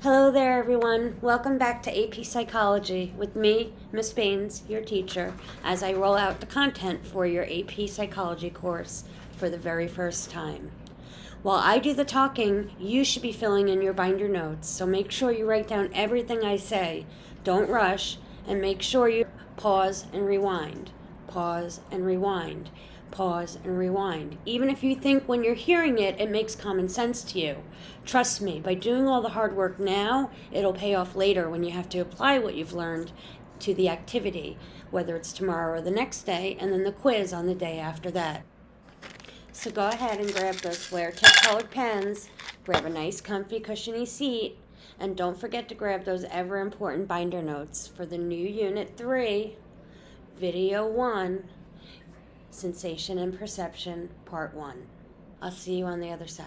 Hello there, everyone. Welcome back to AP Psychology with me, Miss Baines, your teacher, as I roll out the content for your AP Psychology course for the very first time. While I do the talking, you should be filling in your binder notes, so make sure you write down everything I say. Don't rush, and make sure you pause and rewind. Pause and rewind. Pause and rewind. Even if you think when you're hearing it, it makes common sense to you. Trust me, by doing all the hard work now, it'll pay off later when you have to apply what you've learned to the activity, whether it's tomorrow or the next day, and then the quiz on the day after that. So go ahead and grab those flare tip colored pens, grab a nice comfy cushiony seat, and don't forget to grab those ever important binder notes for the new Unit 3, Video 1, Sensation and Perception, Part 1. I'll see you on the other side.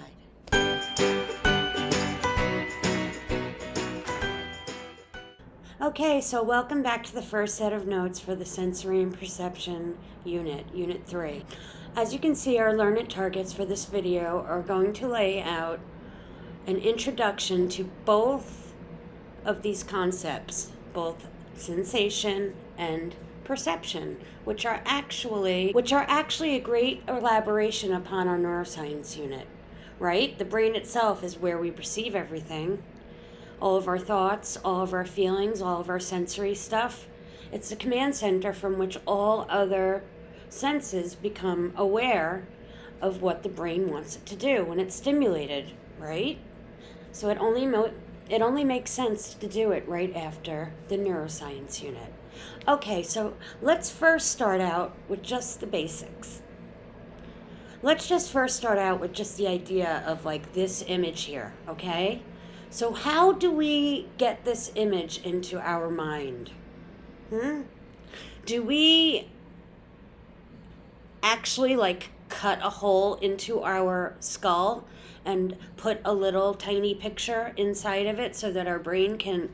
Okay, so welcome back to the first set of notes for the Sensory and Perception Unit, Unit 3. As you can see, our Learn It targets for this video are going to lay out an introduction to both of these concepts, both sensation and perception, which are actually a great elaboration upon our neuroscience unit, right? The brain itself is where we perceive everything. All of our thoughts, all of our feelings, all of our sensory stuff. It's the command center from which all other senses become aware of what the brain wants it to do when it's stimulated, right? So it only makes sense to do it right after the neuroscience unit. Okay, so let's first start out with just the basics. Let's just first start out with just the idea of like this image here, okay? So how do we get this image into our mind? Do we actually like cut a hole into our skull and put a little tiny picture inside of it so that our brain can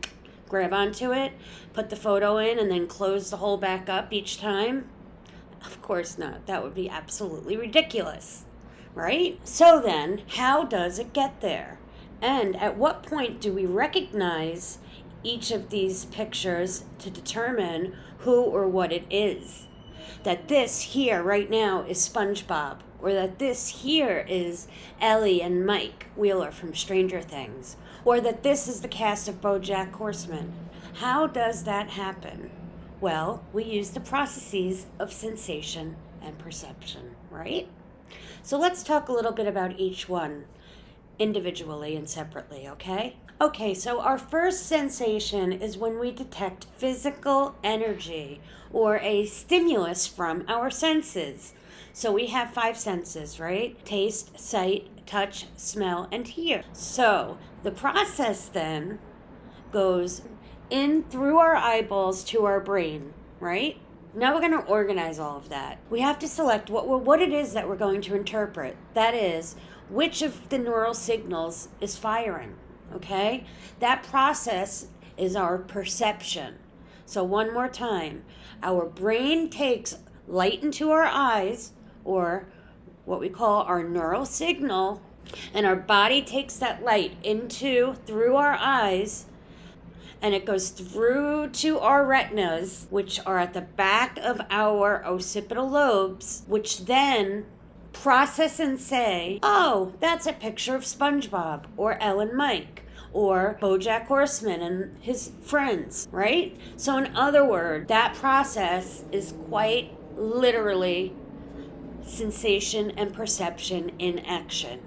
grab onto it, put the photo in, and then close the hole back up each time? Of course not. That would be absolutely ridiculous, right? So then, how does it get there? And at what point do we recognize each of these pictures to determine who or what it is? That this here right now is SpongeBob, or that this here is Ellie and Mike Wheeler from Stranger Things, or that this is the cast of BoJack Horseman. How does that happen? Well, we use the processes of sensation and perception, right? So let's talk a little bit about each one individually and separately, okay? Okay, so our first sensation is when we detect physical energy or a stimulus from our senses. So we have 5 senses, right? Taste, sight, touch, smell, and hear. So the process then goes in through our eyeballs to our brain, right? Now we're going to organize all of that. We have to select what it is that we're going to interpret. That is, which of the neural signals is firing, okay? That process is our perception. So one more time, our brain takes light into our eyes, or what we call our neural signal, and our body takes that light through our eyes, and it goes through to our retinas, which are at the back of our occipital lobes, which then process and say, oh, that's a picture of SpongeBob, or Ellen Mike, or BoJack Horseman and his friends, right? So in other words, that process is quite literally sensation and perception in action.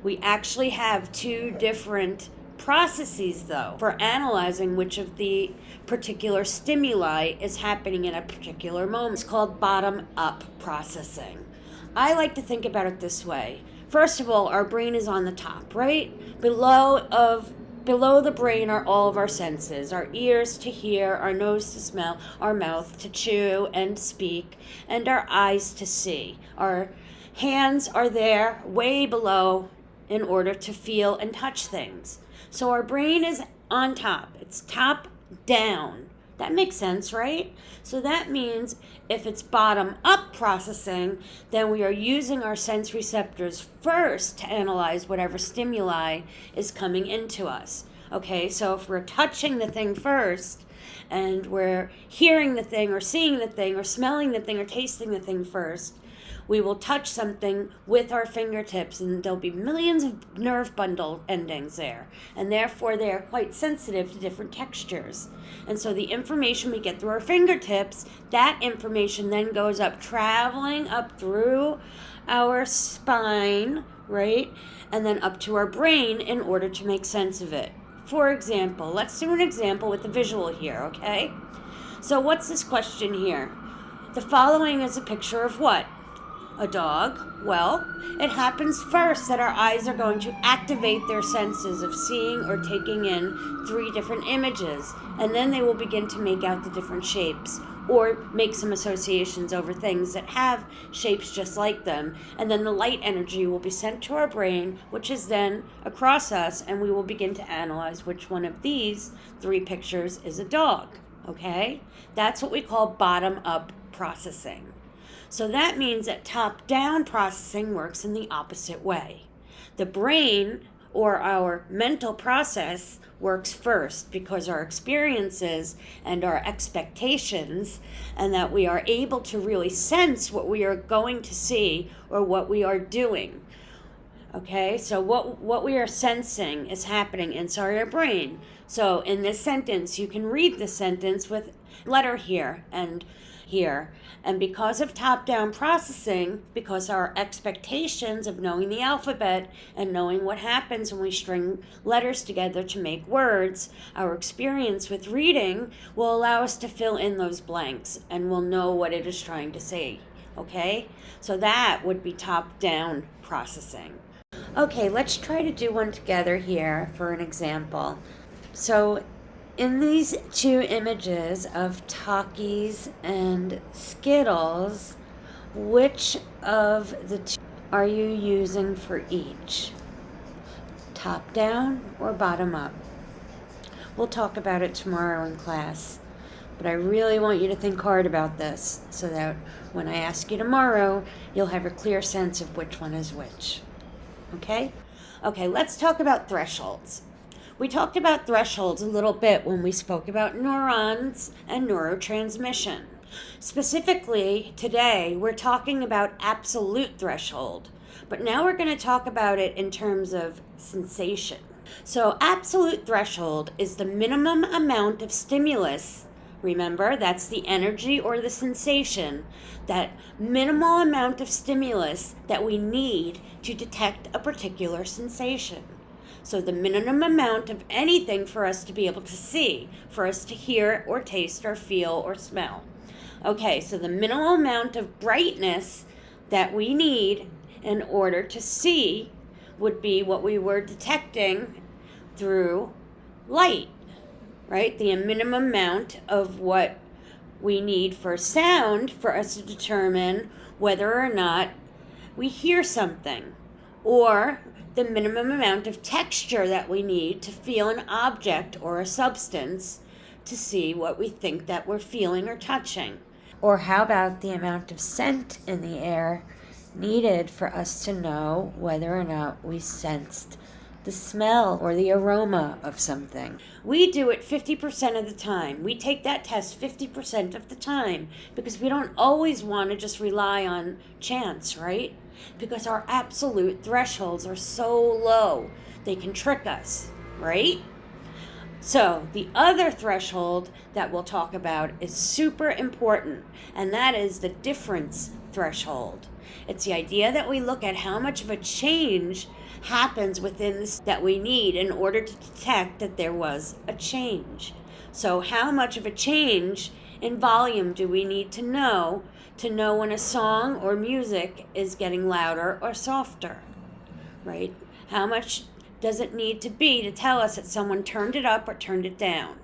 We actually have 2 different processes, though, for analyzing which of the particular stimuli is happening in a particular moment. It's called bottom-up processing. I like to think about it this way. First of all, our brain is on the top, right? Below the brain are all of our senses, our ears to hear, our nose to smell, our mouth to chew and speak, and our eyes to see. Our hands are there way below in order to feel and touch things. So our brain is on top. It's top down. That makes sense, right? So that means if it's bottom-up processing, then we are using our sense receptors first to analyze whatever stimuli is coming into us. Okay, so if we're touching the thing first, and we're hearing the thing or seeing the thing or smelling the thing or tasting the thing first, we will touch something with our fingertips, and there'll be millions of nerve bundle endings there, and therefore they are quite sensitive to different textures. And so the information we get through our fingertips, that information then goes up, traveling up through our spine, right, and then up to our brain in order to make sense of it. For example, let's do an example with the visual here, okay? So what's this question here? The following is a picture of what? A dog? Well, it happens first that our eyes are going to activate their senses of seeing or taking in 3 different images, and then they will begin to make out the different shapes or make some associations over things that have shapes just like them, and then the light energy will be sent to our brain, which is then across us, and we will begin to analyze which one of these 3 pictures is a dog, okay? That's what we call bottom-up processing. So that means that top-down processing works in the opposite way. The brain, or our mental process, works first because our experiences and our expectations, and that we are able to really sense what we are going to see or what we are doing. Okay, so what we are sensing is happening inside our brain. So in this sentence, you can read the sentence with letter here and here. And because of top-down processing, because our expectations of knowing the alphabet and knowing what happens when we string letters together to make words, our experience with reading will allow us to fill in those blanks, and we'll know what it is trying to say, okay? So that would be top-down processing. Okay, let's try to do one together here for an example. So in these 2 images of Takis and Skittles, which of the 2 are you using for each? Top down or bottom up? We'll talk about it tomorrow in class, but I really want you to think hard about this so that when I ask you tomorrow, you'll have a clear sense of which one is which. Okay? Okay, let's talk about thresholds. We talked about thresholds a little bit when we spoke about neurons and neurotransmission. Specifically, today, we're talking about absolute threshold, but now we're going to talk about it in terms of sensation. So absolute threshold is the minimum amount of stimulus. Remember, that's the energy or the sensation, that minimal amount of stimulus that we need to detect a particular sensation. So the minimum amount of anything for us to be able to see, for us to hear or taste or feel or smell. Okay, so the minimal amount of brightness that we need in order to see would be what we were detecting through light, right? The minimum amount of what we need for sound for us to determine whether or not we hear something, or the minimum amount of texture that we need to feel an object or a substance to see what we think that we're feeling or touching. Or how about the amount of scent in the air needed for us to know whether or not we sensed the smell or the aroma of something? We do it 50% of the time. We take that test 50% of the time because we don't always want to just rely on chance, right? Because our absolute thresholds are so low, they can trick us, right? So the other threshold that we'll talk about is super important, and that is the difference threshold. It's the idea that we look at how much of a change happens within this that we need in order to detect that there was a change. So how much of a change in volume do we need to know when a song or music is getting louder or softer, right? How much does it need to be to tell us that someone turned it up or turned it down?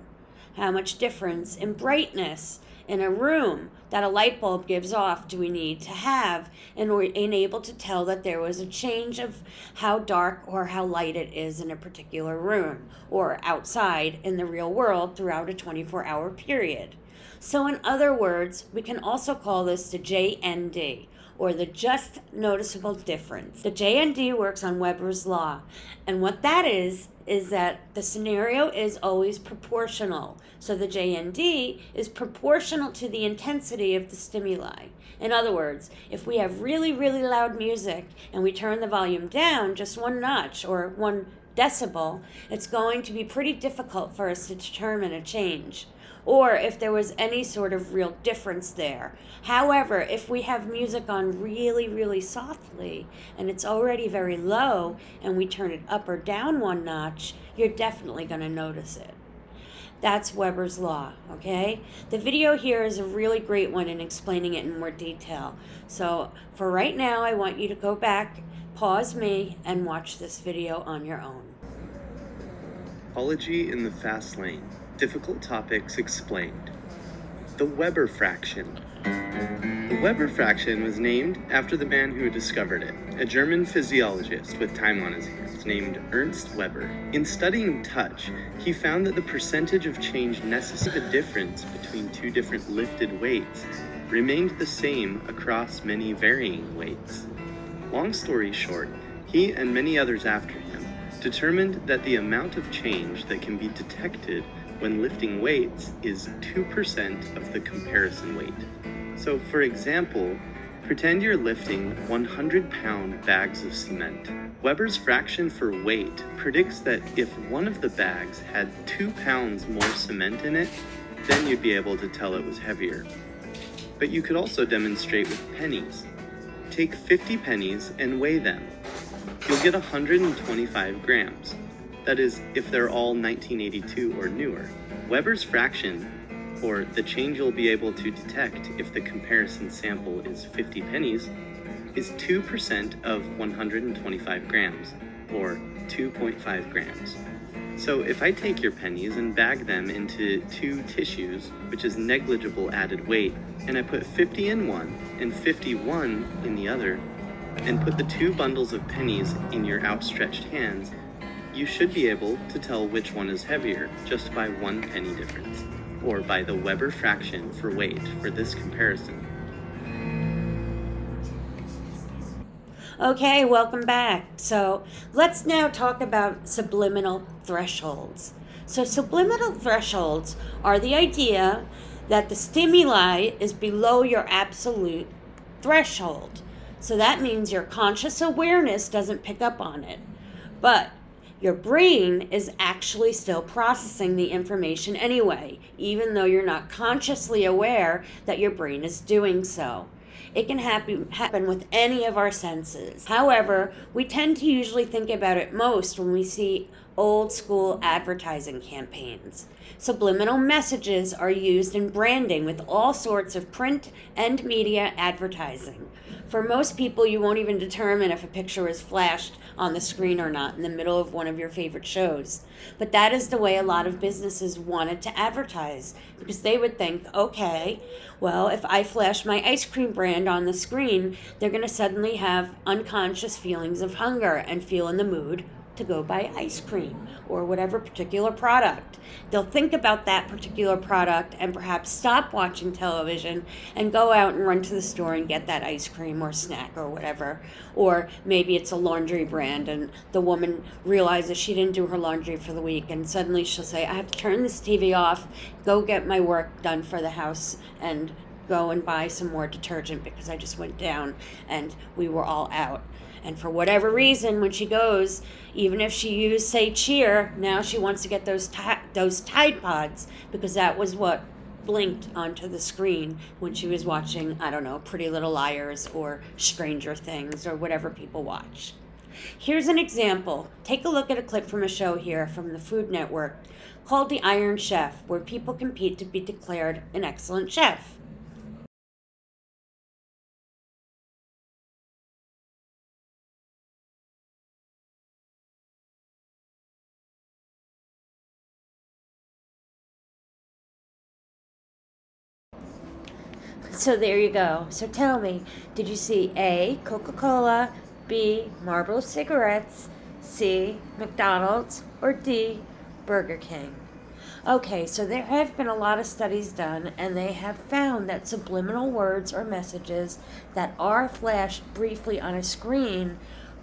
How much difference in brightness in a room that a light bulb gives off do we need to have in order able to tell that there was a change of how dark or how light it is in a particular room or outside in the real world throughout a 24-hour period? So in other words, we can also call this the JND, or the just noticeable difference. The JND works on Weber's law, and what that is is that the scenario is always proportional. So the JND is proportional to the intensity of the stimuli. In other words, if we have really, really loud music and we turn the volume down just one notch or 1 decibel, it's going to be pretty difficult for us to determine a change, or if there was any sort of real difference there. However, if we have music on really, really softly and it's already very low and we turn it up or down 1 notch, you're definitely going to notice it. That's Weber's law, okay? The video here is a really great one in explaining it in more detail. So for right now, I want you to go back, pause me, and watch this video on your own. Apology in the fast lane. Difficult topics explained. The Weber fraction. The Weber fraction was named after the man who discovered it, a German physiologist with time on his hands named Ernst Weber. In studying touch, he found that the percentage of change necessary, the difference between two different lifted weights, remained the same across many varying weights. Long story short, he and many others after him determined that the amount of change that can be detected when lifting weights is 2% of the comparison weight. So, for example, pretend you're lifting 100-pound bags of cement. Weber's fraction for weight predicts that if one of the bags had 2 pounds more cement in it, then you'd be able to tell it was heavier. But you could also demonstrate with pennies. Take 50 pennies and weigh them. You'll get 125 grams. That is, if they're all 1982 or newer. Weber's fraction, or the change you'll be able to detect if the comparison sample is 50 pennies, is 2% of 125 grams, or 2.5 grams. So if I take your pennies and bag them into 2 tissues, which is negligible added weight, and I put 50 in one and 51 in the other, and put the 2 bundles of pennies in your outstretched hands, you should be able to tell which one is heavier just by 1 penny difference, or by the Weber fraction for weight for this comparison. Okay, welcome back. So let's now talk about subliminal thresholds. So subliminal thresholds are the idea that the stimuli is below your absolute threshold. So that means your conscious awareness doesn't pick up on it, but your brain is actually still processing the information anyway, even though you're not consciously aware that your brain is doing so. It can happen with any of our senses. However, we tend to usually think about it most when we see old school advertising campaigns. Subliminal messages are used in branding with all sorts of print and media advertising. For most people, you won't even determine if a picture is flashed on the screen or not in the middle of one of your favorite shows. But that is the way a lot of businesses wanted to advertise, because they would think, okay, well, if I flash my ice cream brand on the screen, they're going to suddenly have unconscious feelings of hunger and feel in the mood to go buy ice cream or whatever particular product. They'll think about that particular product and perhaps stop watching television and go out and run to the store and get that ice cream or snack or whatever. Or maybe it's a laundry brand and the woman realizes she didn't do her laundry for the week, and suddenly she'll say, I have to turn this TV off, go get my work done for the house, and go and buy some more detergent because I just went down and we were all out. And for whatever reason, when she goes, even if she used, say, Cheer, now she wants to get those Tide Pods because that was what blinked onto the screen when she was watching, I don't know, Pretty Little Liars or Stranger Things or whatever people watch. Here's an example. Take a look at a clip from a show here from the Food Network called The Iron Chef, where people compete to be declared an excellent chef. So there you go. So tell me, did you see A, Coca-Cola, B, Marlboro cigarettes, C, McDonald's, or D, Burger King? Okay, so there have been a lot of studies done, and they have found that subliminal words or messages that are flashed briefly on a screen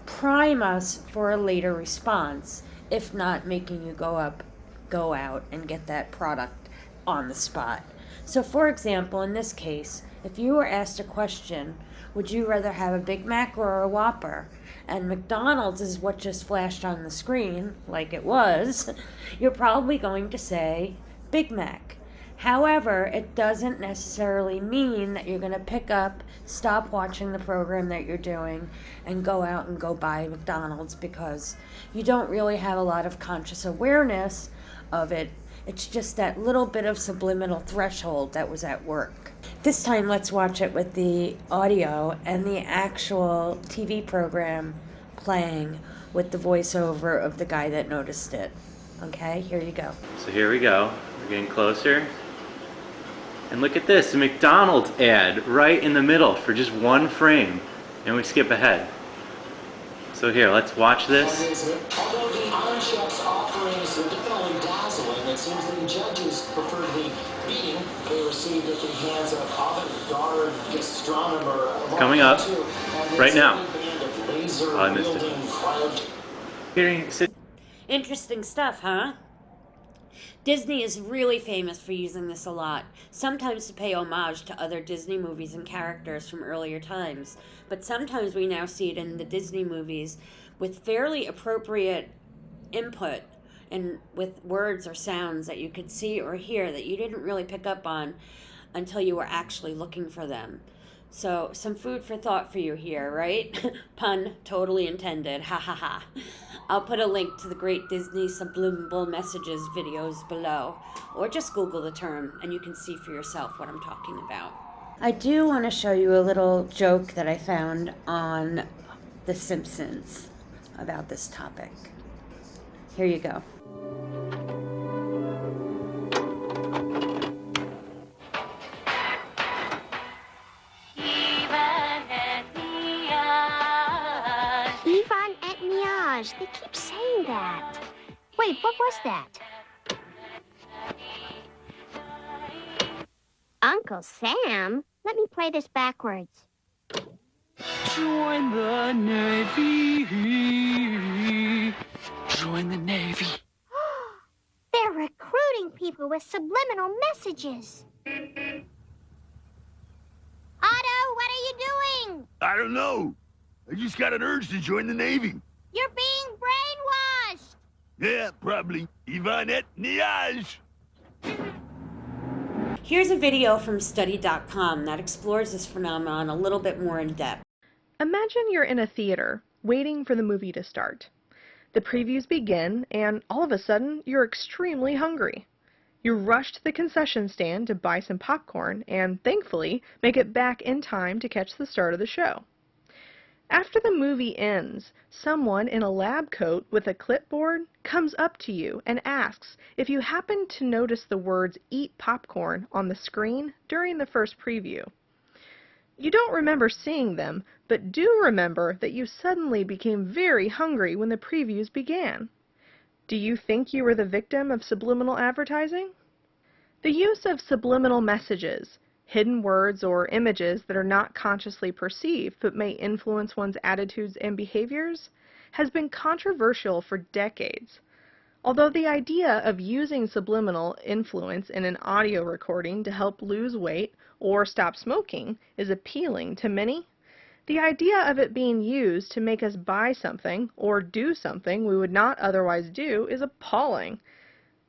prime us for a later response. if not making you go out and get that product on the spot. So for example, in this case, if you were asked a question, would you rather have a Big Mac or a Whopper? And McDonald's is what just flashed on the screen, like it was, you're probably going to say Big Mac. However, it doesn't necessarily mean that you're going to pick up, stop watching the program that you're doing, and go out and go buy McDonald's, because you don't really have a lot of conscious awareness of it. It's just that little bit of subliminal threshold that was at work. This time, let's watch it with the audio and the actual TV program playing with the voiceover of the guy that noticed it. Okay, here you go. So here we go. We're getting closer. And look at this, a McDonald's ad right in the middle for just one frame. And we skip ahead. So here, let's watch this. Although the Iron Chef's offerings are definitely dazzling, it seems the judges preferred the beating they received at the hands of avant-garde gastronomer. Coming up right now. Oh, I missed it. Interesting stuff, huh? Disney is really famous for using this a lot, sometimes to pay homage to other Disney movies and characters from earlier times, but sometimes we now see it in the Disney movies with fairly appropriate input and with words or sounds that you could see or hear that you didn't really pick up on until you were actually looking for them. So, some food for thought for you here, right? Pun totally intended, ha ha ha. I'll put a link to the Great Disney Subliminal Messages videos below, or just Google the term and you can see for yourself what I'm talking about. I do want to show you a little joke that I found on The Simpsons about this topic. Here you go. They keep saying that. Wait, what was that? Uncle Sam? Let me play this backwards. Join the Navy. Join the Navy. They're recruiting people with subliminal messages. Otto, what are you doing? I don't know. I just got an urge to join the Navy. You're being brainwashed. Yeah, probably. Yvonne Niage. Here's a video from study.com that explores this phenomenon a little bit more in depth. Imagine you're in a theater, waiting for the movie to start. The previews begin, and all of a sudden, you're extremely hungry. You rush to the concession stand to buy some popcorn, and thankfully, make it back in time to catch the start of the show. After the movie ends, someone in a lab coat with a clipboard comes up to you and asks if you happen to notice the words "eat popcorn" on the screen during the first preview. You don't remember seeing them, but do remember that you suddenly became very hungry when the previews began. Do you think you were the victim of subliminal advertising? The use of subliminal messages, hidden words or images that are not consciously perceived but may influence one's attitudes and behaviors, has been controversial for decades. Although the idea of using subliminal influence in an audio recording to help lose weight or stop smoking is appealing to many, the idea of it being used to make us buy something or do something we would not otherwise do is appalling.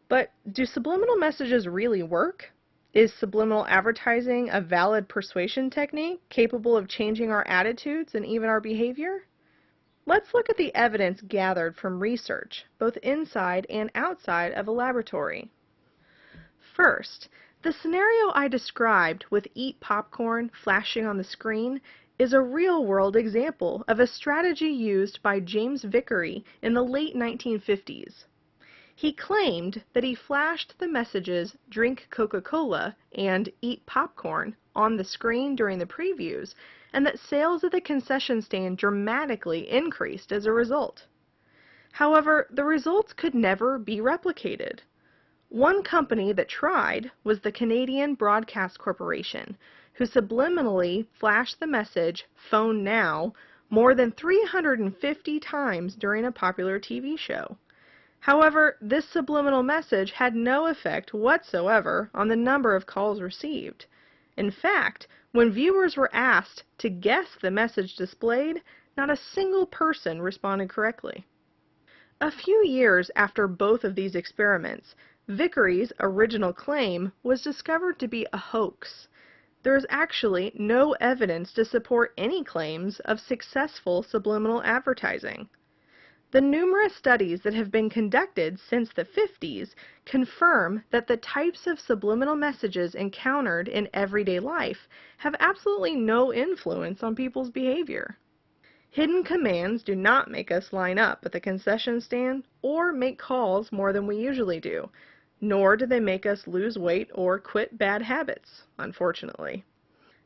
But do subliminal messages really work? Is subliminal advertising a valid persuasion technique capable of changing our attitudes and even our behavior? Let's look at the evidence gathered from research, both inside and outside of a laboratory. First, the scenario I described with "eat popcorn" flashing on the screen is a real-world example of a strategy used by James Vickery in the late 1950s. He claimed that he flashed the messages "drink Coca-Cola" and "eat popcorn" on the screen during the previews, and that sales at the concession stand dramatically increased as a result. However, the results could never be replicated. One company that tried was the Canadian Broadcast Corporation, who subliminally flashed the message "phone now" more than 350 times during a popular TV show. However, this subliminal message had no effect whatsoever on the number of calls received. In fact, when viewers were asked to guess the message displayed, not a single person responded correctly. A few years after both of these experiments, Vickery's original claim was discovered to be a hoax. There is actually no evidence to support any claims of successful subliminal advertising. The numerous studies that have been conducted since the 50s confirm that the types of subliminal messages encountered in everyday life have absolutely no influence on people's behavior. Hidden commands do not make us line up at the concession stand or make calls more than we usually do, nor do they make us lose weight or quit bad habits, unfortunately.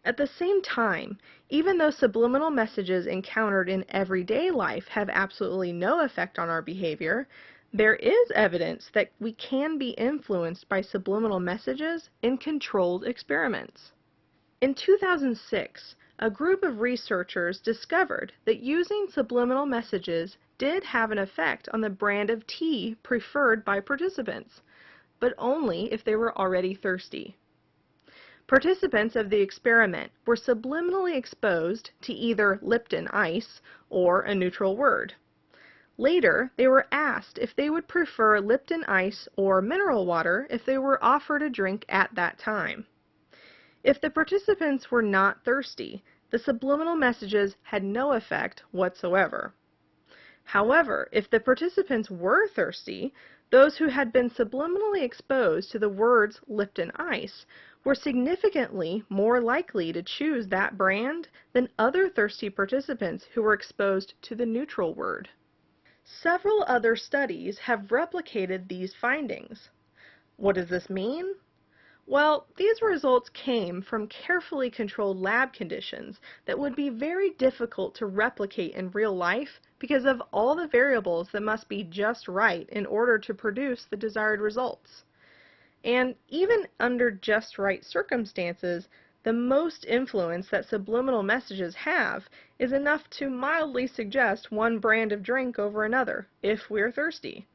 At the same time, even though subliminal messages encountered in everyday life have absolutely no effect on our behavior, there is evidence that we can be influenced by subliminal messages in controlled experiments. In 2006, a group of researchers discovered that using subliminal messages did have an effect on the brand of tea preferred by participants, but only if they were already thirsty. Participants of the experiment were subliminally exposed to either Lipton ice or a neutral word. Later, they were asked if they would prefer Lipton ice or mineral water if they were offered a drink at that time. If the participants were not thirsty, the subliminal messages had no effect whatsoever. However, if the participants were thirsty, those who had been subliminally exposed to the words Lipton Ice were significantly more likely to choose that brand than other thirsty participants who were exposed to the neutral word. Several other studies have replicated these findings. What does this mean? Well, these results came from carefully controlled lab conditions that would be very difficult to replicate in real life because of all the variables that must be just right in order to produce the desired results. And even under just right circumstances, the most influence that subliminal messages have is enough to mildly suggest one brand of drink over another if we're thirsty.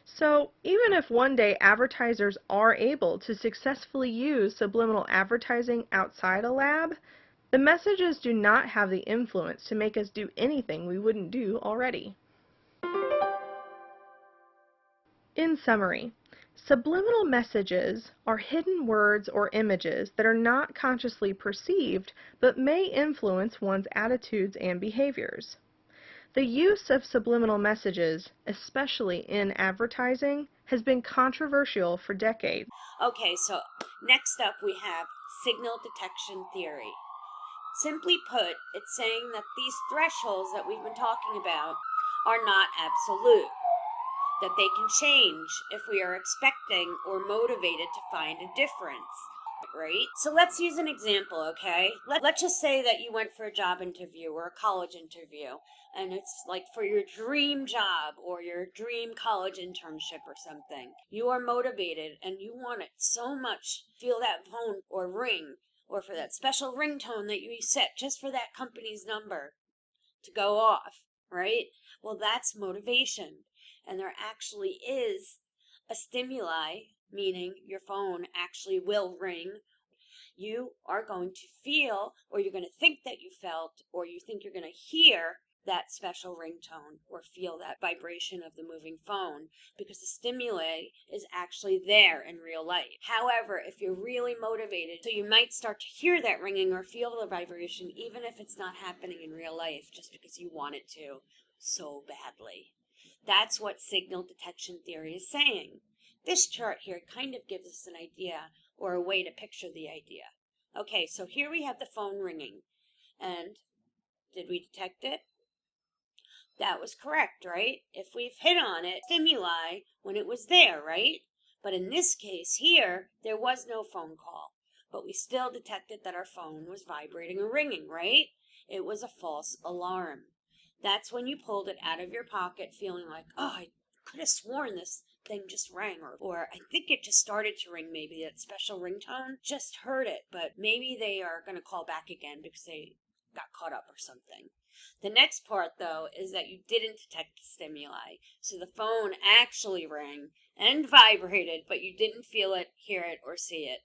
So, even if one day advertisers are able to successfully use subliminal advertising outside a lab, the messages do not have the influence to make us do anything we wouldn't do already. In summary, subliminal messages are hidden words or images that are not consciously perceived but may influence one's attitudes and behaviors. The use of subliminal messages, especially in advertising, has been controversial for decades. Okay, so next up we have signal detection theory. Simply put, it's saying that these thresholds that we've been talking about are not absolute, that they can change if we are expecting or motivated to find a difference. Right? So let's use an example, okay? Let's just say that you went for a job interview or a college interview, and it's like for your dream job or your dream college internship or something. You are motivated and you want it so much. Feel that phone or ring, or for that special ringtone that you set just for that company's number to go off, right? Well, that's motivation. And there actually is a stimuli, meaning your phone actually will ring. You are going to feel, or you're going to think that you felt, or you think you're going to hear that special ringtone or feel that vibration of the moving phone because the stimuli is actually there in real life. However, if you're really motivated, so you might start to hear that ringing or feel the vibration even if it's not happening in real life just because you want it to so badly. That's what signal detection theory is saying. This chart here kind of gives us an idea or a way to picture the idea. Okay, so here we have the phone ringing. And did we detect it? That was correct, right? If we've hit on it, stimuli when it was there, right? But in this case here, there was no phone call. But we still detected that our phone was vibrating or ringing, right? It was a false alarm. That's when you pulled it out of your pocket feeling like, oh, I could have sworn this thing just rang, or I think it just started to ring, maybe that special ringtone, just heard it, but maybe they are going to call back again because they got caught up or something. The next part, though, is that you didn't detect the stimuli. So the phone actually rang and vibrated, but you didn't feel it, hear it, or see it.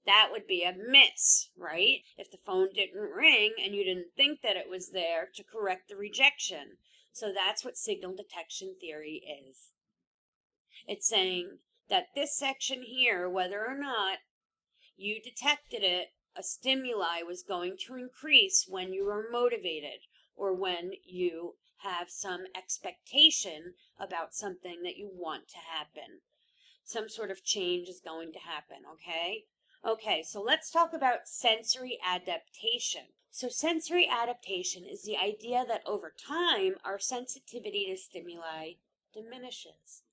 That would be a miss, right? If the phone didn't ring and you didn't think that it was there to correct the rejection. So that's what signal detection theory is. It's saying that this section here, whether or not you detected it, a stimuli was going to increase when you are motivated or when you have some expectation about something that you want to happen. Some sort of change is going to happen, okay? Okay, so let's talk about sensory adaptation. So sensory adaptation is the idea that over time, our sensitivity to stimuli diminishes.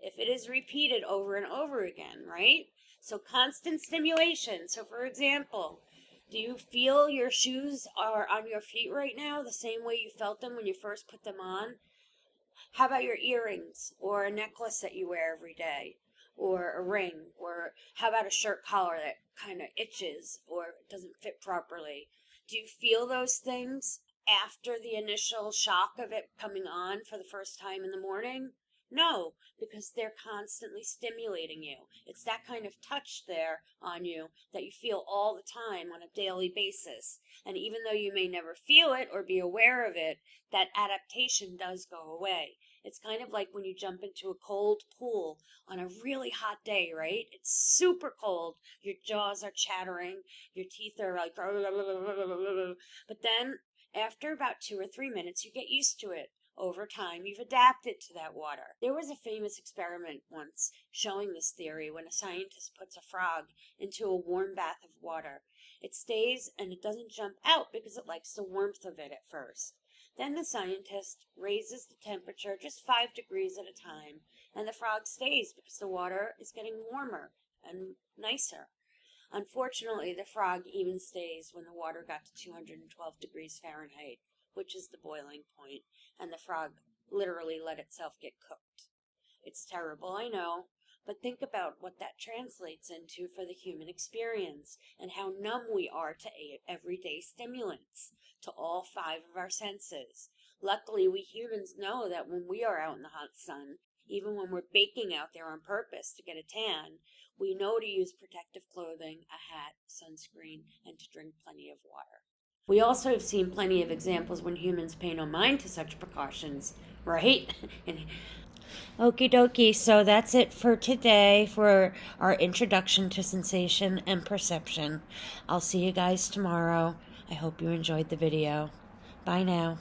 If it is repeated over and over again, right? So constant stimulation. So for example, do you feel your shoes are on your feet right now the same way you felt them when you first put them on? How about your earrings or a necklace that you wear every day or a ring? Or how about a shirt collar that kind of itches or doesn't fit properly? Do you feel those things after the initial shock of it coming on for the first time in the morning? No, because they're constantly stimulating you. It's that kind of touch there on you that you feel all the time on a daily basis. And even though you may never feel it or be aware of it, that adaptation does go away. It's kind of like when you jump into a cold pool on a really hot day, right? It's super cold. Your jaws are chattering. Your teeth are like, but then after about 2 or 3 minutes, you get used to it. Over time, you've adapted to that water. There was a famous experiment once showing this theory when a scientist puts a frog into a warm bath of water. It stays and it doesn't jump out because it likes the warmth of it at first. Then the scientist raises the temperature just 5 degrees at a time, and the frog stays because the water is getting warmer and nicer. Unfortunately, the frog even stays when the water got to 212 degrees Fahrenheit, which is the boiling point, and the frog literally let itself get cooked. It's terrible, I know, but think about what that translates into for the human experience and how numb we are to everyday stimulants, to all 5 of our senses. Luckily, we humans know that when we are out in the hot sun, even when we're baking out there on purpose to get a tan, we know to use protective clothing, a hat, sunscreen, and to drink plenty of water. We also have seen plenty of examples when humans pay no mind to such precautions, right? Okie dokie, so that's it for today for our introduction to sensation and perception. I'll see you guys tomorrow. I hope you enjoyed the video. Bye now.